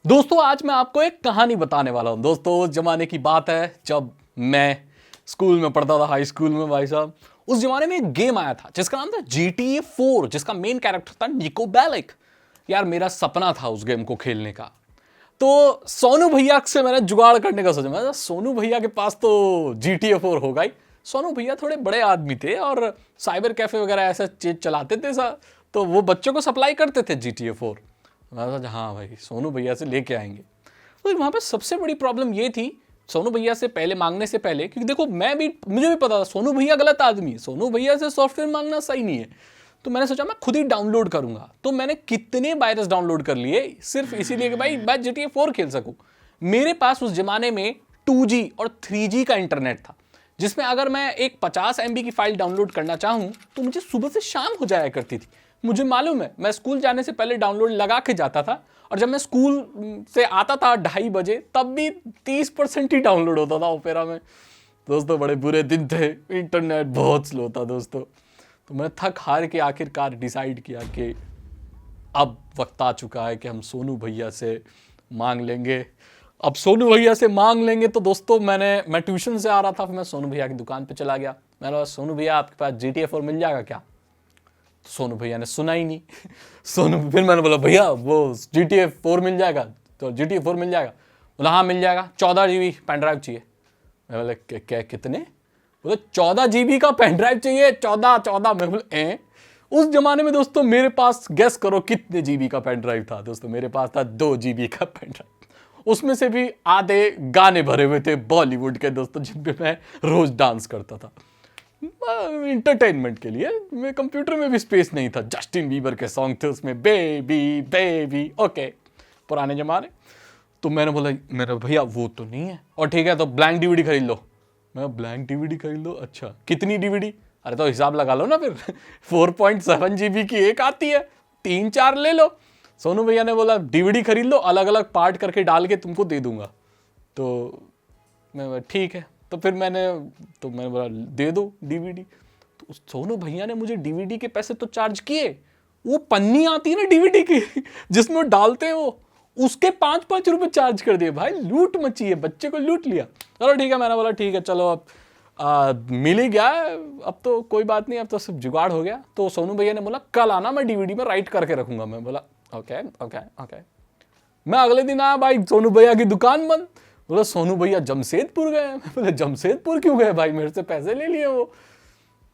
दोस्तों आज मैं आपको एक कहानी बताने वाला हूं। दोस्तों उस जमाने की बात है जब मैं स्कूल में पढ़ता था, हाई स्कूल में। भाई साहब, उस जमाने में एक गेम आया था जिसका नाम था GTA 4, जिसका मेन कैरेक्टर था निको बेलिक। यार मेरा सपना था उस गेम को खेलने का। तो सोनू भैया से मैंने जुगाड़ करने का सोचा। मैं सोनू भैया के पास तो GTA 4 होगा ही। सोनू भैया थोड़े बड़े आदमी थे और साइबर कैफे वगैरह ऐसा चीज चलाते थे सा, तो वो बच्चों को सप्लाई करते थे GTA 4। मैं सोचा हाँ भाई सोनू भैया से लेके आएंगे। तो वहाँ पे सबसे बड़ी प्रॉब्लम ये थी सोनू भैया से पहले मांगने से पहले, क्योंकि देखो मुझे भी पता था सोनू भैया गलत आदमी है, सोनू भैया से सॉफ्टवेयर मांगना सही नहीं है। तो मैंने सोचा मैं खुद ही डाउनलोड करूंगा। तो मैंने कितने वायरस डाउनलोड कर लिए सिर्फ इसीलिए कि भाई मैं GTA 4 खेल सकूं। मेरे पास उस जमाने में 2G और 3G का इंटरनेट था, जिसमें अगर मैं एक 50 MB की फाइल डाउनलोड करना चाहूं तो मुझे सुबह से शाम हो जाया करती थी। मुझे मालूम है, मैं स्कूल जाने से पहले डाउनलोड लगा के जाता था और जब मैं स्कूल से आता था 2:30 बजे तब भी 30% ही डाउनलोड होता था ओपेरा में। दोस्तों बड़े बुरे दिन थे, इंटरनेट बहुत स्लो था दोस्तों। तो मैंने थक हार के आखिरकार डिसाइड किया कि अब वक्त आ चुका है कि हम सोनू भैया से मांग लेंगे। अब सोनू भैया से मांग लेंगे तो दोस्तों मैं ट्यूशन से आ रहा था, फिर मैं सोनू भैया की दुकान पे चला गया। मैंने बोला सोनू भैया आपके पास GTA 4 मिल जाएगा क्या? तो सोनू भैया ने सुना ही नहीं। फिर मैंने बोला भैया वो GTA 4 मिल जाएगा? तो GTA 4 मिल जाएगा? बोला हाँ मिल जाएगा, 14 GB पेन ड्राइव चाहिए। मैं बोला क्या कितने? बोले 14 GB का पेन ड्राइव चाहिए। 14। मैं बोले उस जमाने में दोस्तों मेरे पास गेस करो कितने GB का पेन ड्राइव था? दोस्तों मेरे पास था 2 GB का पेन ड्राइव। उसमें से भी आधे गाने भरे हुए थे बॉलीवुड के दोस्तों, जिन पे मैं रोज डांस करता था इंटरटेनमेंट के लिए। मेरे कंप्यूटर में भी स्पेस नहीं था। जस्टिन बीबर के सॉन्ग थे उसमें, बेबी बेबी ओके, पुराने जमाने। तो मैंने बोला मेरा भैया वो तो नहीं है। और ठीक है तो ब्लैंक DVD खरीद लो। मैं ब्लैंक DVD खरीद लो? अच्छा कितनी DVD? अरे तो हिसाब लगा लो ना फिर। 4.7 GB की एक आती है, 3-4 ले लो। सोनू भैया ने बोला DVD खरीद लो, अलग अलग पार्ट करके डाल के तुमको दे दूंगा। तो मैं ठीक है। तो फिर मैंने बोला दे दो DVD। तो सोनू भैया ने मुझे DVD के पैसे तो चार्ज किए, वो पन्नी आती है ना DVD की जिसमें वो डालते हैं वो, उसके 5-5 रुपए चार्ज कर दिए। भाई लूट मची है, बच्चे को लूट लिया। चलो ठीक है, मैंने बोला ठीक है चलो अब मिल ही गया, अब तो कोई बात नहीं, अब तो सिर्फ जुगाड़ हो गया। तो सोनू भैया ने बोला कल आना, मैं DVD में राइट करके रखूंगा। मैं बोला ओके ओके ओके। मैं अगले दिन आया, भाई सोनू भैया की दुकान बंद। बोला सोनू भैया जमशेदपुर गए। मैं बोला जमशेदपुर क्यों गए भाई? मेरे से पैसे ले लिए वो।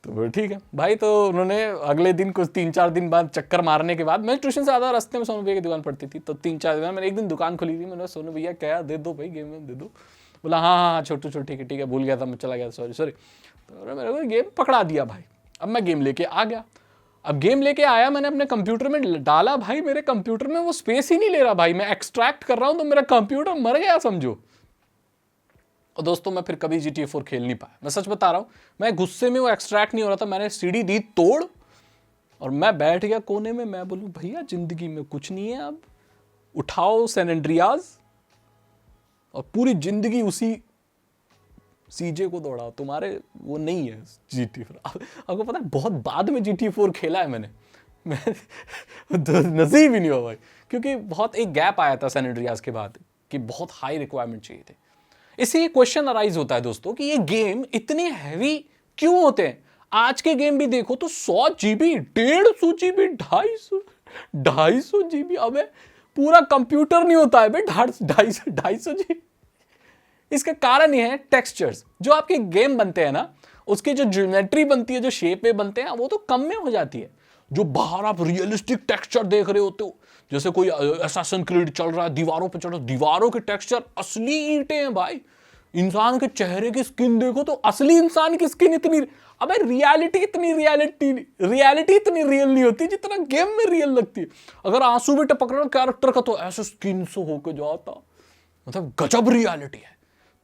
तो बोले ठीक है भाई। तो उन्होंने अगले दिन कुछ 3-4 दिन बाद चक्कर मारने के बाद, मैं ट्यूशन से आधा रास्ते में सोनू भैया की दुकान पड़ती थी, तो 3-4 दिन मैंने एक दिन दुकान खोली थी। मैंने सोनू भैया क्या दे दो भाई, गेम दे दो। बोला हाँ हाँ छोटू ठीक है भूल गया था मैं, चला गया, सॉरी। तो मेरे को गेम पकड़ा दिया भाई। अब मैं गेम लेके आ गया। अब गेम लेके आया, मैंने अपने कंप्यूटर में डाला। भाई मेरे कंप्यूटर में वो स्पेस ही नहीं ले रहा भाई। मैं एक्सट्रैक्ट कर रहा हूं तो मेरा कंप्यूटर मर गया समझो। और दोस्तों मैं फिर कभी GTA 4 खेल नहीं पाया, मैं सच बता रहा हूं। मैं गुस्से में वो एक्सट्रैक्ट नहीं हो रहा था, मैंने CD दी तोड़ और मैं बैठ गया कोने में। मैं बोलूं भैया जिंदगी में कुछ नहीं है, अब उठाओ सैन एंड्रियाज और पूरी जिंदगी उसी CJ को दौड़ाओ, तुम्हारे वो नहीं है GTA 4। आपको पता है बहुत बाद में GTA 4 खेला है मैंने। नसीब ही नहीं हुआ भाई, क्योंकि बहुत एक गैप आया था सैन एंड्रियास के बाद कि बहुत हाई रिक्वायरमेंट चाहिए थे। इससे क्वेश्चन अराइज होता है दोस्तों कि ये गेम इतने हैवी क्यों होते हैं? आज के गेम भी देखो तो 100 GB, 150 GB, 250 GB। अबे पूरा कंप्यूटर नहीं होता है बे 250 GB। इसका कारण यह है टेक्सचर्स। जो आपके गेम बनते हैं ना, उसकी जो ज्योमेट्री बनती है, जो शेप में बनते हैं, वो तो कम में हो जाती है। जो बाहर आप रियलिस्टिक टेक्सचर देख रहे होते हो, जैसे कोई असैसिन क्रीड चल रहा है, दीवारों पे चल रहा है, दीवारों के टेक्सचर असली ईंटें हैं भाई। इंसान के चेहरे की स्किन देखो तो असली इंसान की स्किन इतनी, अबे रियलिटी इतनी रियल नहीं होती जितना गेम में रियल लगती है। अगर आंसू भी टपक रहा कैरेक्टर का तो ऐसे स्किन से होकर जाता, मतलब गजब रियलिटी है।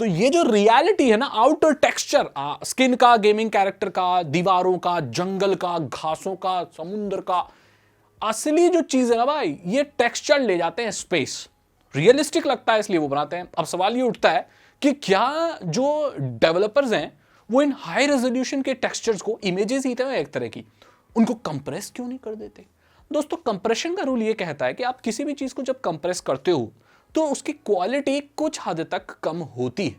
तो ये जो रियलिटी है ना, आउटर टेक्सचर, स्किन का, गेमिंग कैरेक्टर का, दीवारों का, जंगल का, घासों का, समुद्र का, असली जो चीज है ना भाई, ये टेक्सचर ले जाते हैं स्पेस। रियलिस्टिक लगता है इसलिए वो बनाते हैं। अब सवाल ये उठता है कि क्या जो डेवलपर्स हैं वो इन हाई रेजोल्यूशन के टेक्सचर्स को, इमेजेस ही थे एक तरह की, उनको कंप्रेस क्यों नहीं कर देते? दोस्तों कंप्रेशन का रूल ये कहता है कि आप किसी भी चीज को जब कंप्रेस करते हो तो उसकी क्वालिटी कुछ हद तक कम होती है।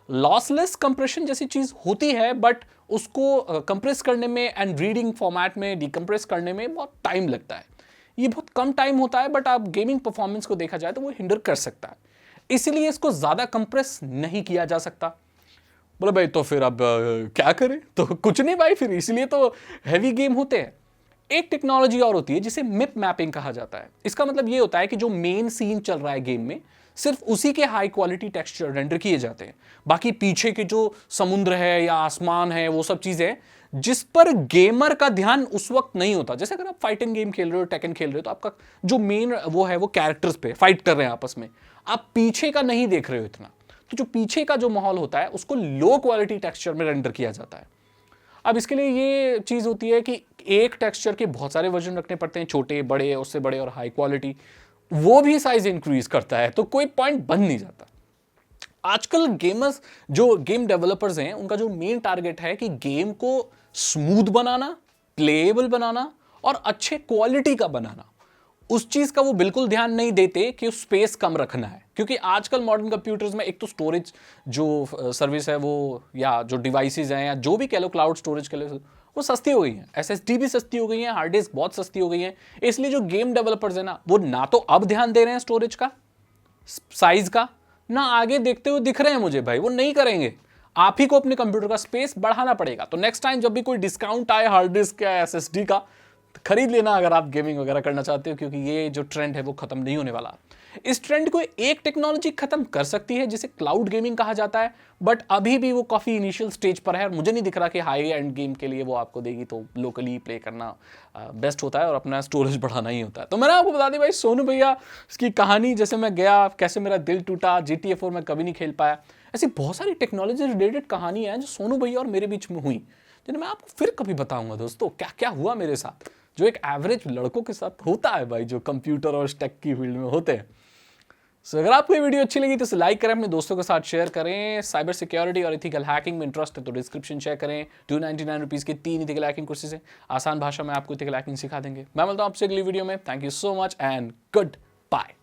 लॉसलेस कंप्रेशन जैसी चीज होती है, बट उसको कंप्रेस करने में एंड रीडिंग फॉर्मेट में डिकम्प्रेस करने में बहुत टाइम लगता है। ये बहुत कम टाइम होता है, बट आप गेमिंग परफॉर्मेंस को देखा जाए तो वो हिंडर कर सकता है, इसलिए इसको ज्यादा कंप्रेस नहीं किया जा सकता। बोले भाई तो फिर अब क्या करें? तो कुछ नहीं भाई, फिर इसलिए तो हैवी गेम होते हैं। एक टेक्नोलॉजी और होती है जिसे मिप मैपिंग कहा जाता है। इसका मतलब ये होता है कि जो मेन सीन चल रहा है गेम में, सिर्फ उसी के हाई क्वालिटी टेक्सचर रेंडर किए जाते हैं। बाकी पीछे के जो समुद्र है या आसमान है, वो सब चीजें जिस पर गेमर का ध्यान उस वक्त नहीं होता। जैसे अगर आप फाइटिंग गेम खेल रहे हो, टेकन खेल रहे हो, तो आपका जो मेन वो है वो कैरेक्टर्स पे फाइट कर रहे हैं आपस में, आप पीछे का नहीं देख रहे हो इतना। तो जो पीछे का जो माहौल होता है उसको लो क्वालिटी टेक्सचर में रेंडर किया जाता है। अब इसके लिए ये चीज होती है कि एक टेक्सचर के बहुत सारे वर्जन रखने पड़ते हैं, छोटे बड़े, उससे बड़े और हाई क्वालिटी। वो भी साइज इंक्रीज करता है, तो कोई पॉइंट बन नहीं जाता। आजकल गेमर्स, जो गेम डेवलपर्स हैं, उनका जो मेन टारगेट है कि गेम को स्मूथ बनाना, प्लेएबल बनाना और अच्छे क्वालिटी का बनाना। उस चीज का वो बिल्कुल ध्यान नहीं देते कि स्पेस कम रखना है, क्योंकि आजकल मॉडर्न कंप्यूटर्स में एक तो स्टोरेज जो सर्विस है वो, या जो डिवाइसेस हैं, या जो भी कह लो क्लाउड स्टोरेज के लिए, वो सस्ती हो गई हैं। एसएसडी भी सस्ती हो गई है, हार्ड डिस्क बहुत सस्ती हो गई है। इसलिए जो गेम डेवलपर्स हैं ना, वो ना तो अब ध्यान दे रहे हैं स्टोरेज का, साइज का, ना आगे देखते हुए दिख रहे हैं मुझे भाई, वो नहीं करेंगे। आप ही को अपने कंप्यूटर का स्पेस बढ़ाना पड़ेगा। तो नेक्स्ट टाइम जब भी कोई डिस्काउंट आए हार्ड डिस्क या एसएसडी का, खरीद लेना अगर आप गेमिंग वगैरह करना चाहते हो, क्योंकि ये जो ट्रेंड है वो खत्म नहीं होने वाला। इस ट्रेंड को एक टेक्नोलॉजी खत्म कर सकती है जिसे क्लाउड गेमिंग कहा जाता है, बट अभी भी वो काफी इनिशियल स्टेज पर है और मुझे नहीं दिख रहा कि हाई एंड गेम के लिए वो आपको देगी। तो लोकली प्ले करना बेस्ट होता है और अपना स्टोरेज बढ़ाना ही होता है। तो मैंने आपको बता दी भाई सोनू भैया इसकी कहानी, जैसे मैं गया, कैसे मेरा दिल टूटा, GTA 4 मैं कभी नहीं खेल पाया। ऐसी बहुत सारी टेक्नोलॉजी रिलेटेड कहानियां हैं जो सोनू भैया और मेरे बीच में हुई, जिन्हें मैं आपको फिर कभी बताऊंगा दोस्तों क्या क्या हुआ मेरे साथ, जो एक एवरेज लड़कों के साथ होता है भाई, जो कंप्यूटर और टेक की फील्ड में होते हैं। सो अगर आपको ये वीडियो अच्छी लगी तो इसे लाइक करें, अपने दोस्तों के साथ शेयर करें। साइबर सिक्योरिटी और इथिकल हैकिंग में इंटरेस्ट है तो डिस्क्रिप्शन चेक करें। 299 रुपीज़ की 3 इथिकल हैकिंग कोर्सेज है, आसान भाषा में आपको इथिकल हैकिंग सिखा देंगे। मैं मिलता हूं आपसे अगली वीडियो में। Thank you so much and good bye.